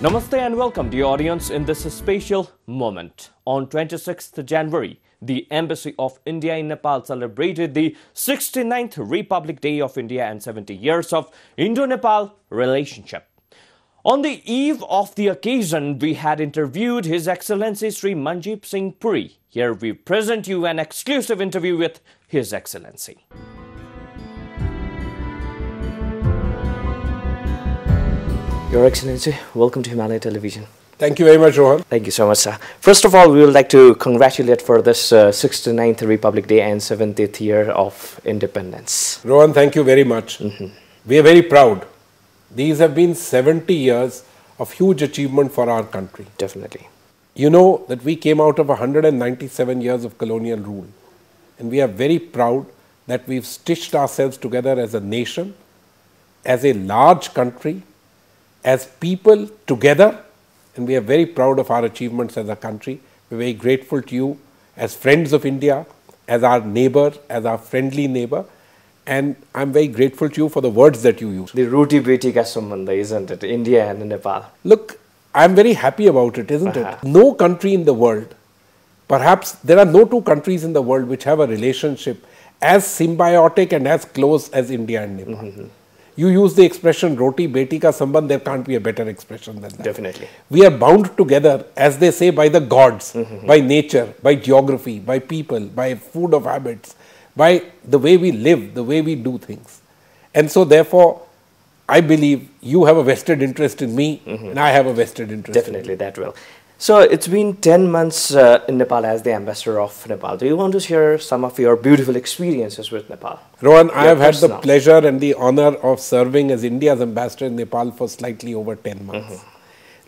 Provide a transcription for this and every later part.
Namaste and welcome to your audience in this special moment. On 26th January, the Embassy of India in Nepal celebrated the 69th Republic Day of India and 70 years of Indo-Nepal relationship. On the eve of the occasion, we had interviewed His Excellency Sri Manjeev Singh Puri. Here we present you an exclusive interview with His Excellency. Your Excellency, welcome to Himalaya Television. Thank you very much, Rohan. Thank you so much, sir. First of all, we would like to congratulate for this 69th Republic Day and 70th year of independence. Rohan, thank you very much. We are very proud. These have been 70 years of huge achievement for our country. Definitely. You know that we came out of 197 years of colonial rule. And we are very proud that we've stitched ourselves together as a nation, as a large country, as people together, and we are very proud of our achievements as a country. We're very grateful to you as friends of India, as our neighbor, as our friendly neighbor, and I'm very grateful to you for the words that you use. The Roti Beti ka sambandha, isn't it? India and Nepal. Look, I'm very happy about it, isn't it? No country in the world, perhaps there are no two countries in the world which have a relationship as symbiotic and as close as India and Nepal. You use the expression Roti Beti ka sambandh, there can't be a better expression than that. Definitely. We are bound together, as they say, by the gods, by nature, by geography, by people, by food of habits, by the way we live, the way we do things. And so therefore, I believe you have a vested interest in me and I have a vested interest in you. Definitely, that will. So it's been 10 months in Nepal as the ambassador of Nepal. Do you want to share some of your beautiful experiences with Nepal? Rohan, I have had the pleasure and the honor of serving as India's ambassador in Nepal for slightly over 10 months.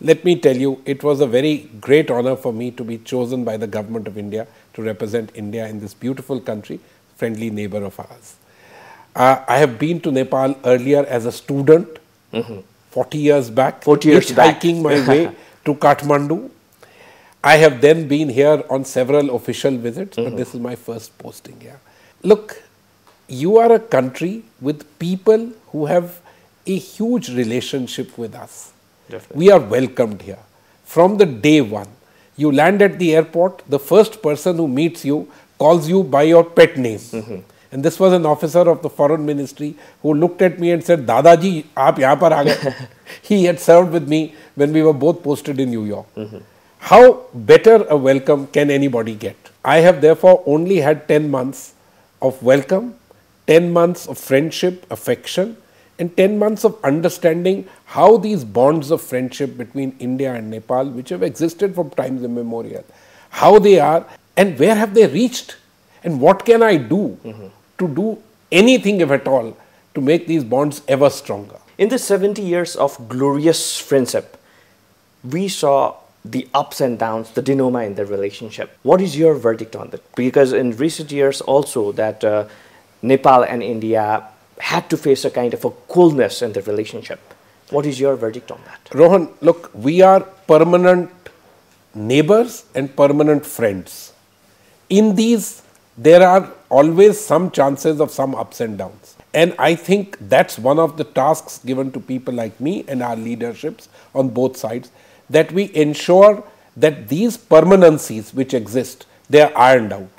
Let me tell you, it was a very great honor for me to be chosen by the government of India to represent India in this beautiful country, friendly neighbor of ours. I have been to Nepal earlier as a student, 40 years back, hiking my way to Kathmandu. I have then been here on several official visits, but this is my first posting here. Look, you are a country with people who have a huge relationship with us. Definitely. We are welcomed here. From the day one, you land at the airport, the first person who meets you calls you by your pet name. And this was an officer of the foreign ministry who looked at me and said, Dadaji, aap yahan par aa gaye. He had served with me when we were both posted in New York. How better a welcome can anybody get? I have therefore only had 10 months of welcome, 10 months of friendship, affection, and 10 months of understanding how these bonds of friendship between India and Nepal, which have existed from times immemorial, how they are and where have they reached, and what can I do to do anything, if at all, to make these bonds ever stronger. In the 70 years of glorious friendship, we saw the ups and downs, the denouement in the relationship. What is your verdict on that? Because in recent years also that Nepal and India had to face a kind of a coolness in the relationship. What is your verdict on that? Rohan, look, we are permanent neighbors and permanent friends. In these, there are always some chances of some ups and downs. And I think that's one of the tasks given to people like me and our leaderships on both sides, that we ensure that these permanencies which exist, they are ironed out.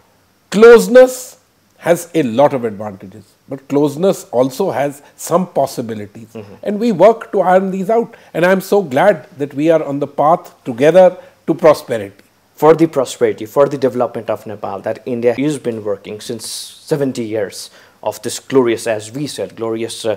Closeness has a lot of advantages, but closeness also has some possibilities. And we work to iron these out. And I'm so glad that we are on the path together to prosperity. For the prosperity, for the development of Nepal, that India has been working since 70 years of this glorious, as we said, glorious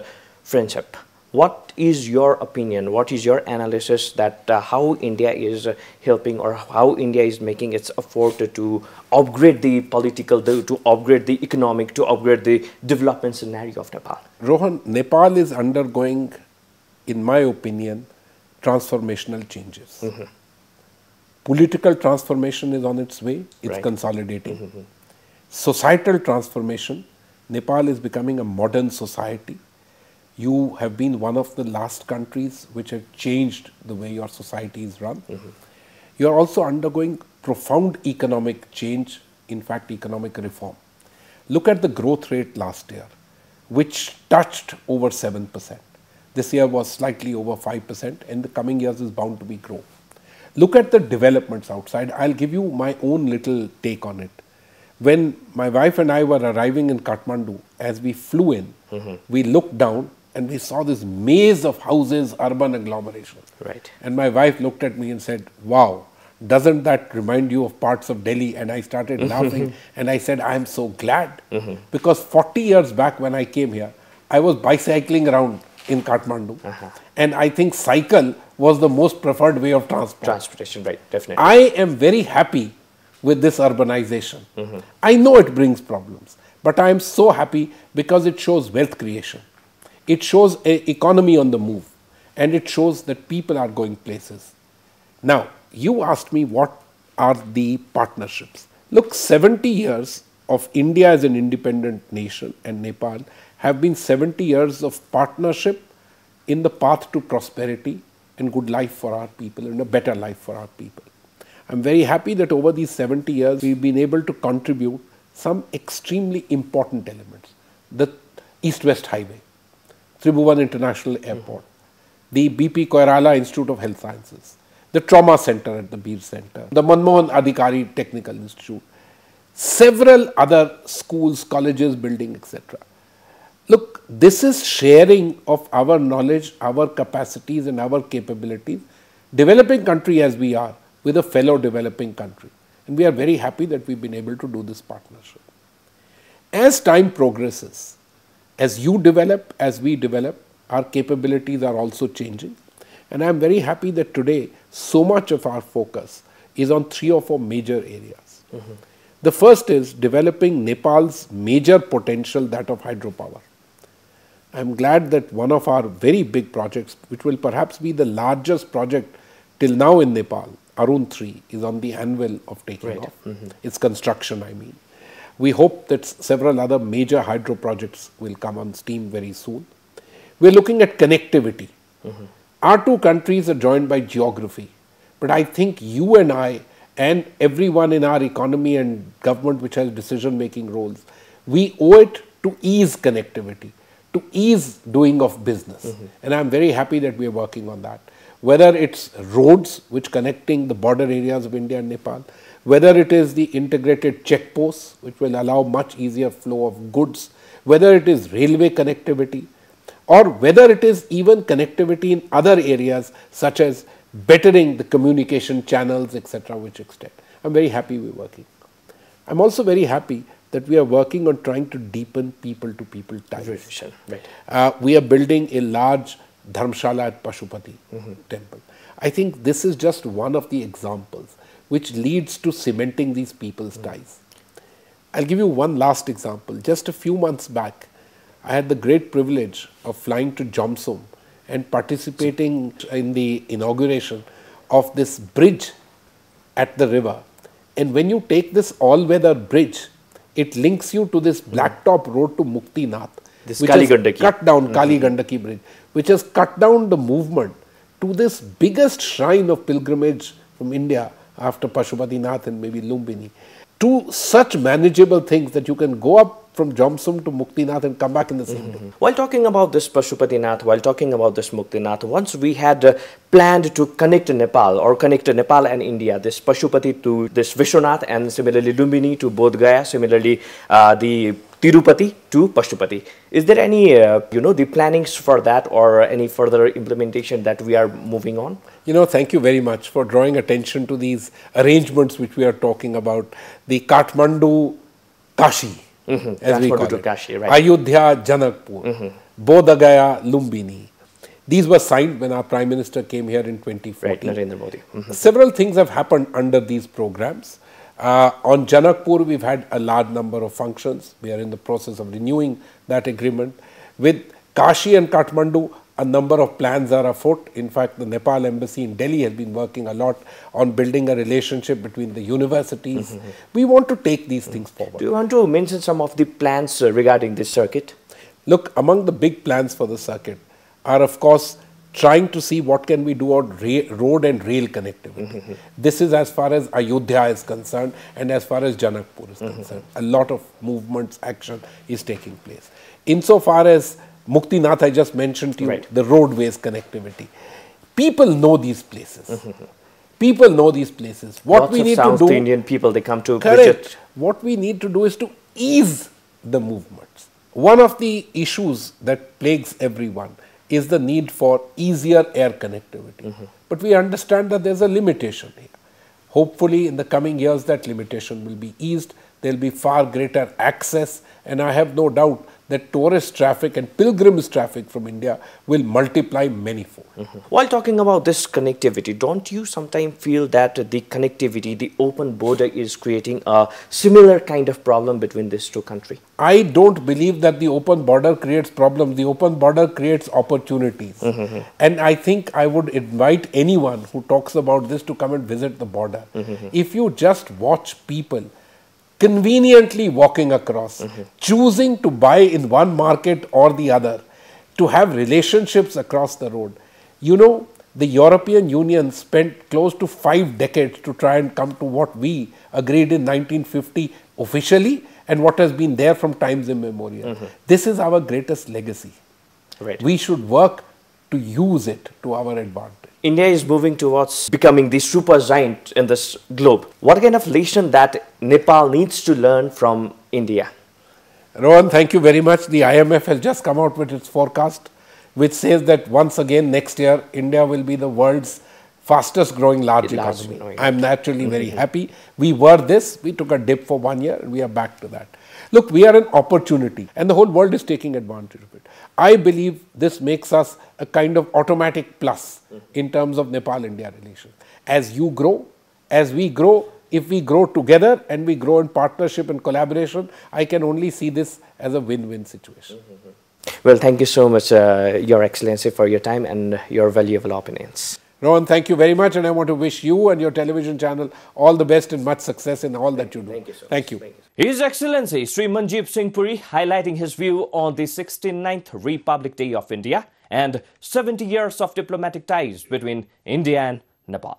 friendship. What is your opinion? What is your analysis that how India is helping or how India is making its effort to upgrade the political, to upgrade the economic, to upgrade the development scenario of Nepal? Rohan, Nepal is undergoing, in my opinion, transformational changes. Political transformation is on its way, it's consolidating. Societal transformation, Nepal is becoming a modern society. You have been one of the last countries which have changed the way your society is run. You are also undergoing profound economic change, in fact economic reform. Look at the growth rate last year, which touched over 7%. This year was slightly over 5%, and the coming years is bound to be grow. Look at the developments outside. I'll give you my own little take on it. When my wife and I were arriving in Kathmandu, as we flew in, we looked down and we saw this maze of houses, urban agglomeration. Right. And my wife looked at me and said, wow, doesn't that remind you of parts of Delhi? And I started laughing and I said, I'm so glad. Because 40 years back when I came here, I was bicycling around in Kathmandu. And I think cycle was the most preferred way of transport. Transportation, right, definitely. I am very happy with this urbanization. I know it brings problems, but I am so happy because it shows wealth creation. It shows an economy on the move, and it shows that people are going places. Now, you asked me what are the partnerships. Look, 70 years of India as an independent nation and Nepal have been 70 years of partnership in the path to prosperity and good life for our people and a better life for our people. I'm very happy that over these 70 years, we've been able to contribute some extremely important elements. The East-West Highway, Tribhuvan International Airport, the BP Koirala Institute of Health Sciences, the Trauma Center at the Bir Center, the Manmohan Adhikari Technical Institute, several other schools, colleges, building, etc. Look, this is sharing of our knowledge, our capacities and our capabilities, developing country as we are, with a fellow developing country. And we are very happy that we've been able to do this partnership. As time progresses, as you develop, as we develop, our capabilities are also changing. And I'm very happy that today, so much of our focus is on 3 or 4 major areas. The first is developing Nepal's major potential, that of hydropower. I'm glad that one of our very big projects, which will perhaps be the largest project till now in Nepal, Arun 3, is on the anvil of taking off. Its construction, I mean. We hope that several other major hydro projects will come on steam very soon. We're looking at connectivity. Our 2 countries are joined by geography, but I think you and I and everyone in our economy and government which has decision-making roles, we owe it to ease connectivity, to ease doing of business. And I'm very happy that we are working on that. Whether it's roads which connecting the border areas of India and Nepal, whether it is the integrated checkposts which will allow much easier flow of goods, whether it is railway connectivity, or whether it is even connectivity in other areas such as bettering the communication channels, etc., which extend. I'm very happy we're working. I'm also very happy that we are working on trying to deepen people-to-people ties. We are building a large Dharmshala at Pashupati temple. I think this is just one of the examples which leads to cementing these people's ties. I'll give you one last example. Just a few months back, I had the great privilege of flying to Jomsom and participating in the inauguration of this bridge at the river. And when you take this all-weather bridge, it links you to this blacktop road to Muktinath, this which Kali has Gandaki. cut down Kali Gandaki bridge, which has cut down the movement to this biggest shrine of pilgrimage from India after Pashupatinath and maybe Lumbini, to such manageable things that you can go up from Jomsom to Muktinath and come back in the same day. While talking about this Pashupatinath, while talking about this Muktinath, once we had planned to connect Nepal or connect Nepal and India, this Pashupati to this Vishwanath and similarly Lumbini to Bodh Gaya, similarly the Tirupati to Pashupati. Is there any, the plannings for that or any further implementation that we are moving on? Thank you very much for drawing attention to these arrangements which we are talking about. The Kathmandu Kashi, as we call it. Kashi, right. Ayodhya Janakpur, Bodh Gaya Lumbini. These were signed when our Prime Minister came here in 2014. Right, Narendra Modi. Several things have happened under these programs. On Janakpur, we've had a large number of functions. We are in the process of renewing that agreement. With Kashi and Kathmandu, a number of plans are afoot. In fact, the Nepal embassy in Delhi has been working a lot on building a relationship between the universities. We want to take these things forward. Do you want to mention some of the plans regarding this circuit? Look, among the big plans for the circuit are, of course, trying to see what can we do on road and rail connectivity. This is as far as Ayodhya is concerned and as far as Janakpur is concerned. A lot of movements, action is taking place. Insofar as Muktinath, I just mentioned to you, Right. the roadways connectivity. People know these places. People know these places. What Lots we of need to South do, Indian people, they come to correct. visit. What we need to do is to ease the movements. One of the issues that plagues everyone is the need for easier air connectivity. But we understand that there's a limitation here. Hopefully, in the coming years, that limitation will be eased. There will be far greater access, and I have no doubt that tourist traffic and pilgrims traffic from India will multiply many-fold. While talking about this connectivity, don't you sometimes feel that the connectivity, the open border is creating a similar kind of problem between these two countries? I don't believe that the open border creates problems. The open border creates opportunities. And I think I would invite anyone who talks about this to come and visit the border. If you just watch people conveniently walking across, choosing to buy in one market or the other, to have relationships across the road. You know, the European Union spent close to 5 decades to try and come to what we agreed in 1950 officially and what has been there from times immemorial. This is our greatest legacy. Right. We should work to use it to our advantage. India is moving towards becoming the super giant in this globe. What kind of lesson that Nepal needs to learn from India? Rohan, thank you very much. The IMF has just come out with its forecast, which says that once again next year, India will be the world's fastest growing large economy. I am naturally very happy. We were this, we took a dip for 1 year, and we are back to that. Look, we are an opportunity, and the whole world is taking advantage of it. I believe this makes us a kind of automatic plus in terms of Nepal-India relations. As you grow, as we grow, if we grow together and we grow in partnership and collaboration, I can only see this as a win-win situation. Well, thank you so much, Your Excellency, for your time and your valuable opinions. Rohan, thank you very much, and I want to wish you and your television channel all the best and much success in all that you do. Thank you so much. Thank you. His Excellency Sri Manjeev Singh Puri highlighting his view on the 69th Republic Day of India and 70 years of diplomatic ties between India and Nepal.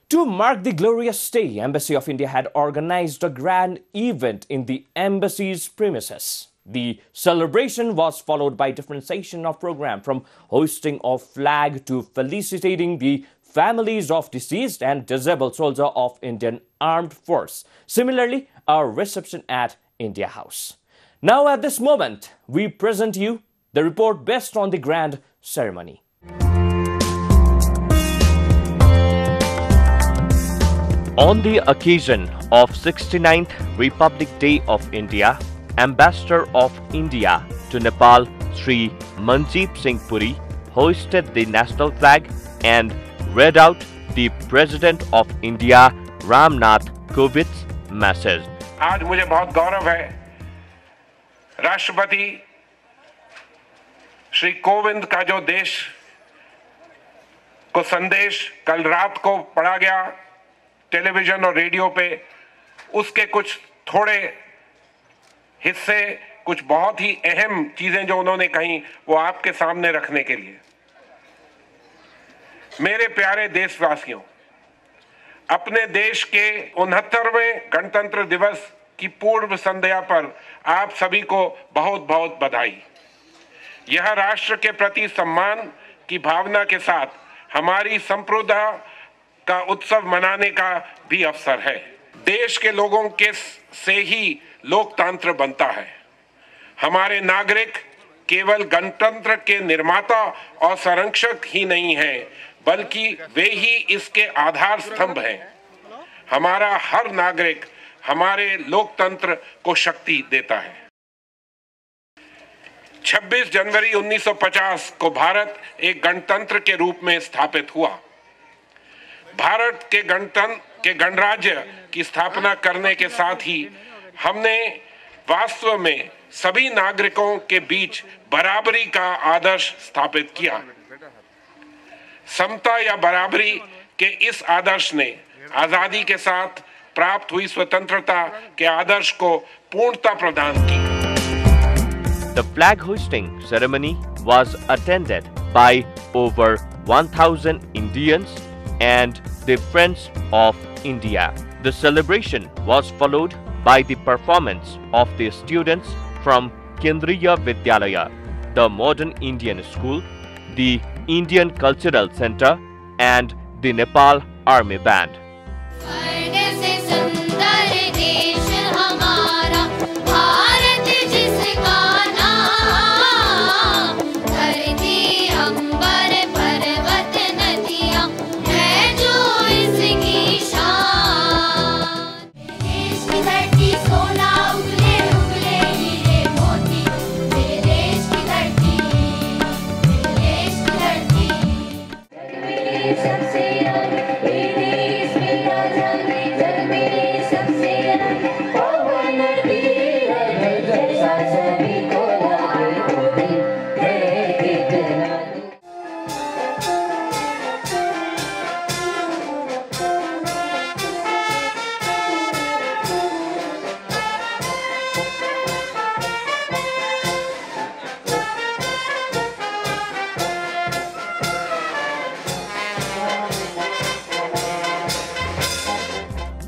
To mark the glorious day, Embassy of India had organized a grand event in the embassy's premises. The celebration was followed by differentiation of program, from hosting of flag to felicitating the families of deceased and disabled soldiers of Indian Armed Force. Similarly, a reception at India House. Now at this moment, we present you the report based on the grand ceremony. On the occasion of 69th Republic Day of India, Ambassador of India to Nepal, Sri Manjeev Singh Puri, hoisted the national flag and read out the President of India, Ram Nath Kovind's message. आज मुझे बहुत गौरव है, राष्ट्रपति श्री कोविंद का जो देश को संदेश कल रात को पढ़ा गया टेलीविजन और रेडियो पे, उसके कुछ थोड़े हिस्से, कुछ बहुत ही अहम चीजें जो उन्होंने कही, वो आपके सामने रखने के लिए। मेरे प्यारे देशवासियों, अपने देश के 69वें गणतंत्र दिवस की पूर्व संध्या पर आप सभी को बहुत बहुत बधाई। यह राष्ट्र के प्रति सम्मान की भावना के साथ हमारी संप्रभुता का उत्सव मनाने का भी अवसर है। देश के लोगों के से ही लोकतंत्र बनता है। हमारे नागरिक केवल गणतंत्र के निर्माता और संरक्षक ही नहीं हैं, बल्कि वे ही इसके आधार स्तंभ हैं। हमारा हर नागरिक हमारे लोकतंत्र को शक्ति देता है। 26 जनवरी 1950 को भारत एक गणतंत्र के रूप में स्थापित हुआ। भारत के गणराज्य की स्थापना करने के साथ ही हमने वास्तव में सभी नागरिकों के बीच बराबरी का आदर्श स्थापित किया। समता या बराबरी के इस आदर्श ने आजादी के साथ प्राप्त हुई स्वतंत्रता के आदर्श को पूर्णता प्रदान की। The flag hoisting ceremony was attended by over 1,000 Indians and the Friends of India. The celebration was followed by the performance of the students from Kendriya Vidyalaya. the Modern Indian School, the Indian Cultural Center, and the Nepal Army Band.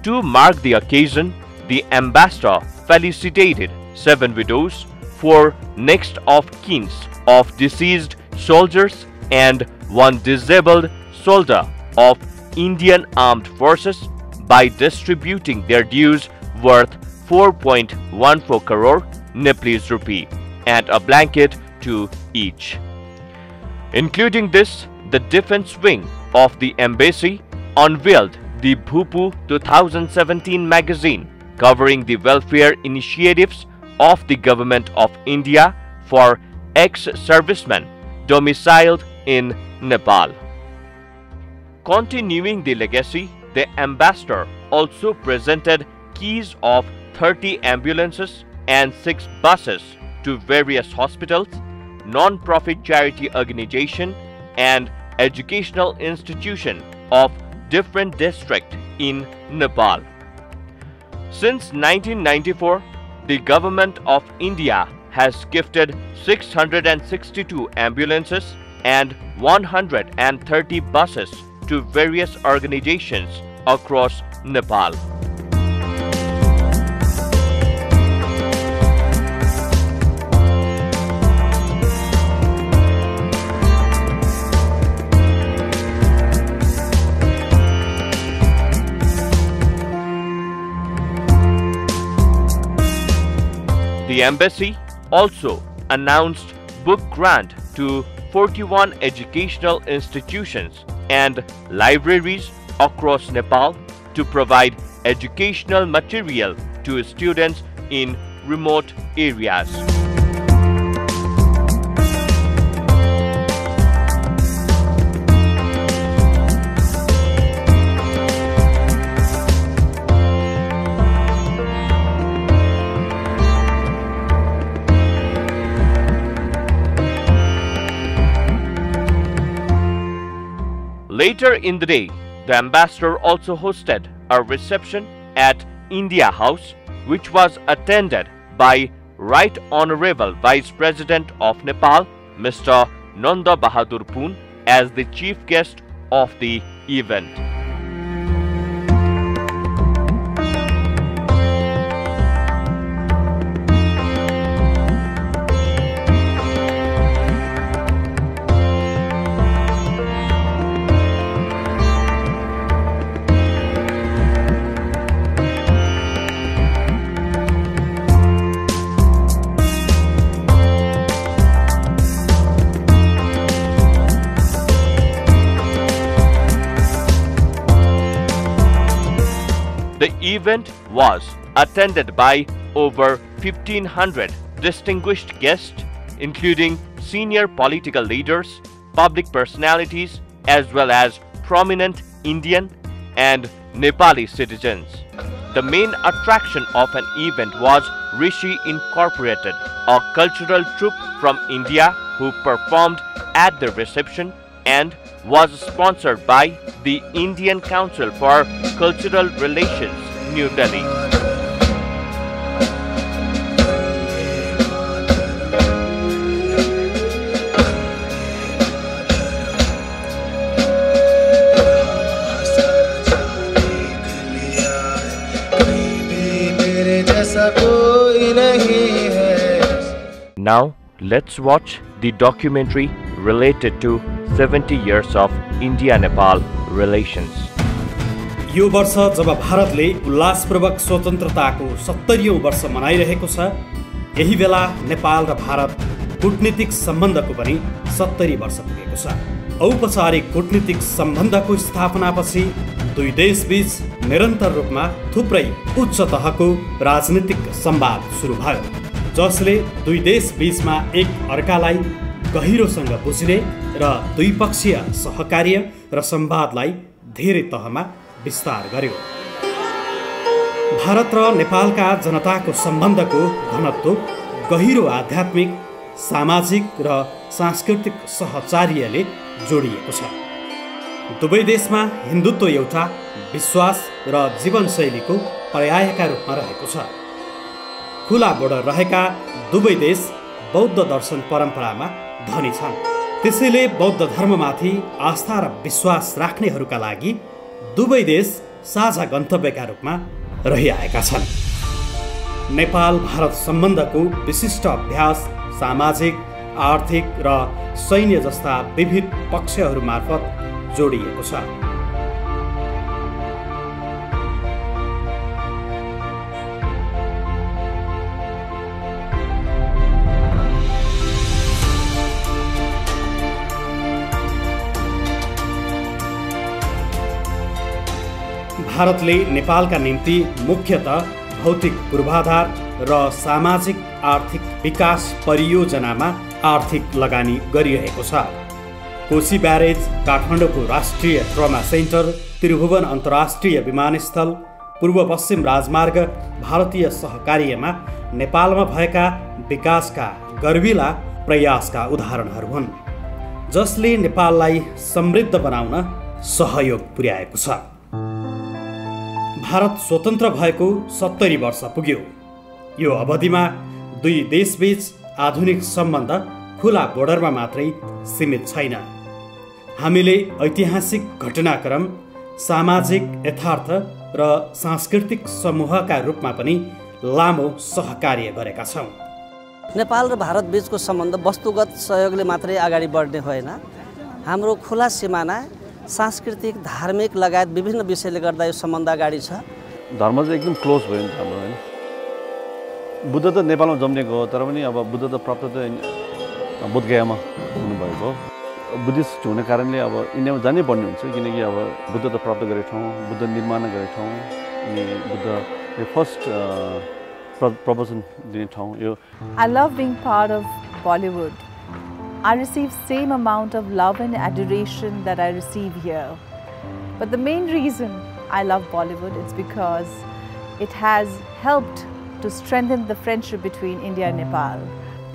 To mark the occasion, the ambassador felicitated 7 widows, 4 next of kin of deceased soldiers, and 1 disabled soldier of Indian Armed Forces by distributing their dues worth 4.14 crore Nepalese rupee and a blanket to each. Including this, the defense wing of the embassy unveiled the Bhupu 2017 magazine covering the welfare initiatives of the Government of India for ex-servicemen domiciled in Nepal. Continuing the legacy, the ambassador also presented keys of 30 ambulances and 6 buses to various hospitals, non-profit charity organization, and educational institution of different districts in Nepal. Since 1994, the Government of India has gifted 662 ambulances and 130 buses to various organizations across Nepal. The embassy also announced book grant to 41 educational institutions and libraries across Nepal to provide educational material to students in remote areas. Later in the day, the ambassador also hosted a reception at India House, which was attended by Right Honorable Vice President of Nepal, Mr. Nanda Bahadur Poon, as the chief guest of the event. The event was attended by over 1,500 distinguished guests, including senior political leaders, public personalities, as well as prominent Indian and Nepali citizens. The main attraction of an event was Rishi Incorporated, a cultural troupe from India who performed at the reception and was sponsored by the Indian Council for Cultural Relations, New Delhi. Now Let's watch the documentary related to 70 years of India-Nepal relations. यो वर्ष जब भारतले उल्लासपूर्वक स्वतन्त्रताको 70औं वर्ष मनाइरहेको छ, यही बेला नेपाल र भारत कूटनीतिक सम्बन्धको पनि 70 वर्ष पुगेको छ। औपचारिक कूटनीतिक सम्बन्धको स्थापनापछि दुई देशबीच निरन्तर रूपमा थुप्रै उच्च तहको राजनीतिक संवाद सुरु भयो, जसले दुई देशबीचमा एक अर्कालाई गहिरोसँग बुझ्ने र द्विपक्षीय सहकार्य र संवादलाई धेरै तहमा विस्तार गर्यो। भारत र नेपालका जनताको सम्बन्धको घनत्व गहिरो आध्यात्मिक, सामाजिक र सांस्कृतिक सहचार्यले जोडिएको छ। दुवै देशमा हिन्दुत्व एउटा विश्वास र जीवनशैलीको पर्यायका रूपमा रहेको छ। खुला बोर्डर रहेका दुवै देश बौद्ध दर्शन परम्परामा धनी छन्। त्यसैले बौद्ध धर्ममाथि आस्था र विश्वास राख्नेहरूका लागि दुवै देश साझा गन्तव्यका रूपमा रहिआएका छन्। नेपाल भारत सम्बन्धको विशिष्ट अभ्यास सामाजिक, आर्थिक र सैन्य जस्ता विविध पक्षहरू मार्फत जोडिएको छ। भारतले नेपालका निम्ति मुख्यतः भौतिक पूर्वाधार र सामाजिक आर्थिक विकास परियोजनामा आर्थिक लगानी गरिरहेको छ। कोशी ब्यारेज, काठमाडौँको राष्ट्रिय ट्रमा सेन्टर, त्रिभुवन अन्तर्राष्ट्रिय विमानस्थल, पूर्व पश्चिम राजमार्ग भारतीय सहकार्यमा नेपालमा भएका विकासका गर्विला प्रयासका उदाहरणहरू हुन्, जसले नेपाललाई समृद्ध बनाउन सहयोग पुर्याएको छ। भारत स्वतन्त्र भएको 70 वर्ष पुग्यो। यो अवधिमा दुई देशबीच आधुनिक सम्बन्ध खुला बोर्डरमा मात्रै सीमित छैन। हामीले ऐतिहासिक घटनाक्रम, सामाजिक यथार्थ र सांस्कृतिक समूहका रूपमा पनि लामो सहकार्य गरेका छौँ। नेपाल र भारत बीचको सम्बन्ध वस्तुगत सहयोगले मात्रै अगाडि बढ्ने होइन। हाम्रो खुला सिमाना, सांस्कृतिक, धार्मिक लगायत विभिन्न विषयले गर्दा यो सम्बन्ध अगाडि छ। धर्म चाहिँ एकदम क्लोज भयो नि हाम्रो, होइन? बुद्ध त नेपालमा जन्मेको हो, तर पनि अब बुद्ध त प्राप्त त बोधगयामा हुनुभएको हो। बुद्धिस्ट हुने कारणले अब इन्डियामा जानै पर्ने हुन्छ, किनकि अब बुद्ध त प्राप्त गरेको ठाउँ, बुद्ध निर्माण गरेको ठाउँ, अनि बुद्धले फर्स्ट प्रवचन दिने ठाउँ यो। I love being part of Bollywood. I receive same amount of love and adoration that I receive here. But the main reason I love Bollywood is because it has helped to strengthen the friendship between India and Nepal.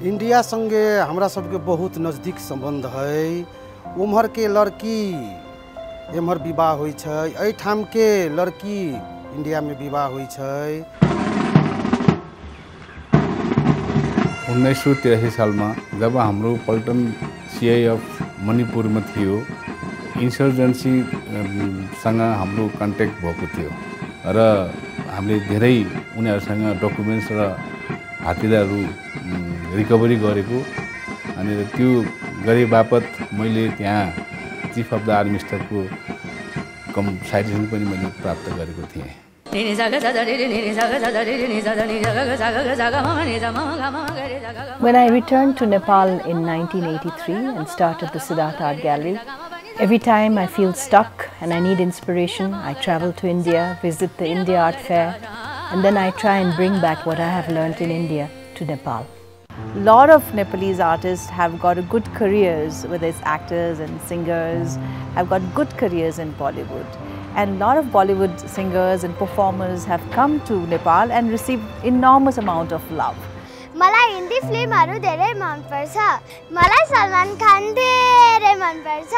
India संगे हमरा सबके बहुत नजदीक संबंध है। उम्हर के लड़की एम्हर विवाह होइ छै, एहि ठाम के लड़की इंडिया में विवाह होइ छै। 1983 सालमा जब हाम्रो पल्टन सीआईएफ मणिपुरमा थियो, इन्सर्जेन्सी सँग हाम्रो कन्ट्याक्ट भएको थियो र हामीले धेरै उनीहरुसँग डकुमेन्ट्स र हातिदारहरू रिकभरी गरेको, अनि त्यो गरे बापत मैले त्यहाँ चीफ अफ द आर्मी स्टाफको साइटेसन पनि मैले प्राप्त गरेको थिएँ। When I returned to Nepal in 1983 and started the Siddhartha Art Gallery, every time I feel stuck and I need inspiration, I travel to India, visit the India Art Fair, and then I try and bring back what I have learnt in India to Nepal. A lot of Nepalese artists have got good careers, whether it's actors and singers, have got good careers in Bollywood. And a lot of Bollywood singers and performers have come to Nepal and received enormous amount of love. मलाई हिन्दी फिल्महरु धेरै मन पर्छ। मलाई सलमान खान धेरै मन पर्छ।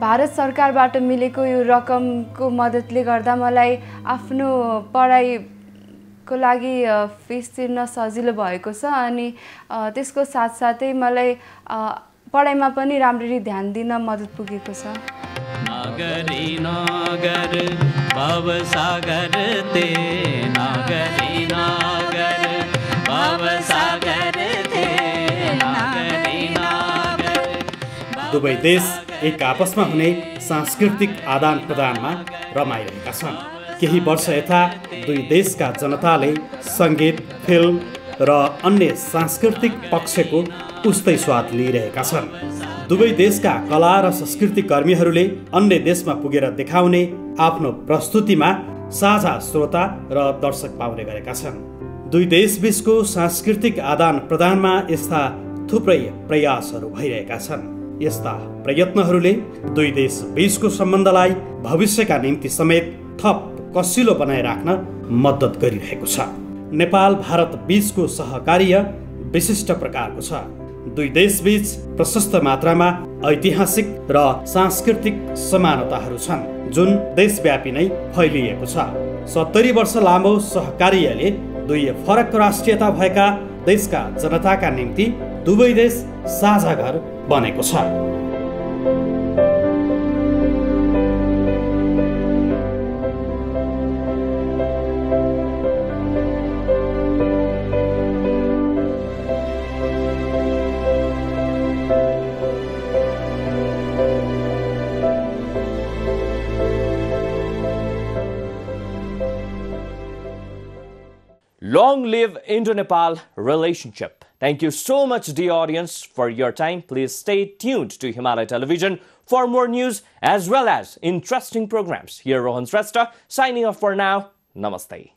भारत सरकारबाट मिलेको यो रकमको मद्दतले गर्दा मलाई आफ्नो पढाइको लागि फिस तिर्न सजिलो भएको छ, अनि त्यसको साथसाथै मलाई पढाइमा पनि राम्ररी ध्यान दिन मद्दत पुगेको छ। नागरी नागर भव सागर ते, नागरी नागर भव सागर ते। दुवै देश एक आपसमा हुने सांस्कृतिक आदान प्रदानमा रमाइरहेका छन्। केही वर्ष यता दुई देशका जनताले सङ्गीत, फिल्म र अन्य सांस्कृतिक पक्षको उस्तै स्वाद लिइरहेका छन्। दुवै देशका कला र संस्कृति कर्मीहरूले अन्य देशमा पुगेर देखाउने आफ्नो प्रस्तुतिमा साझा श्रोता र दर्शक पाउने गरेका छन्। दुई देशबीचको सांस्कृतिक आदान प्रदानमा यस्ता थुप्रै प्रयासहरू भइरहेका छन्। यस्ता प्रयत्नहरूले दुई देश बीचको सम्बन्धलाई भविष्यका निम्ति समेत थप कसिलो बनाइराख्न मद्दत गरिरहेको छ। नेपाल भारत बीचको सहकार्य विशिष्ट प्रकारको छ। दुई देशबीच प्रशस्त मात्रामा ऐतिहासिक र सांस्कृतिक समानताहरू छन् जुन देशव्यापी नै फैलिएको छ। 70 वर्ष लामो सहकार्यले दुई फरक राष्ट्रियता भएका देशका जनताका निम्ति दुवै देश साझा घर बनेको छ। Long live Indo-Nepal relationship. Thank you so much, dear audience, for your time. Please stay tuned to Himalaya Television for more news as well as interesting programs. Here, Rohan Shrestha, signing off for now. Namaste.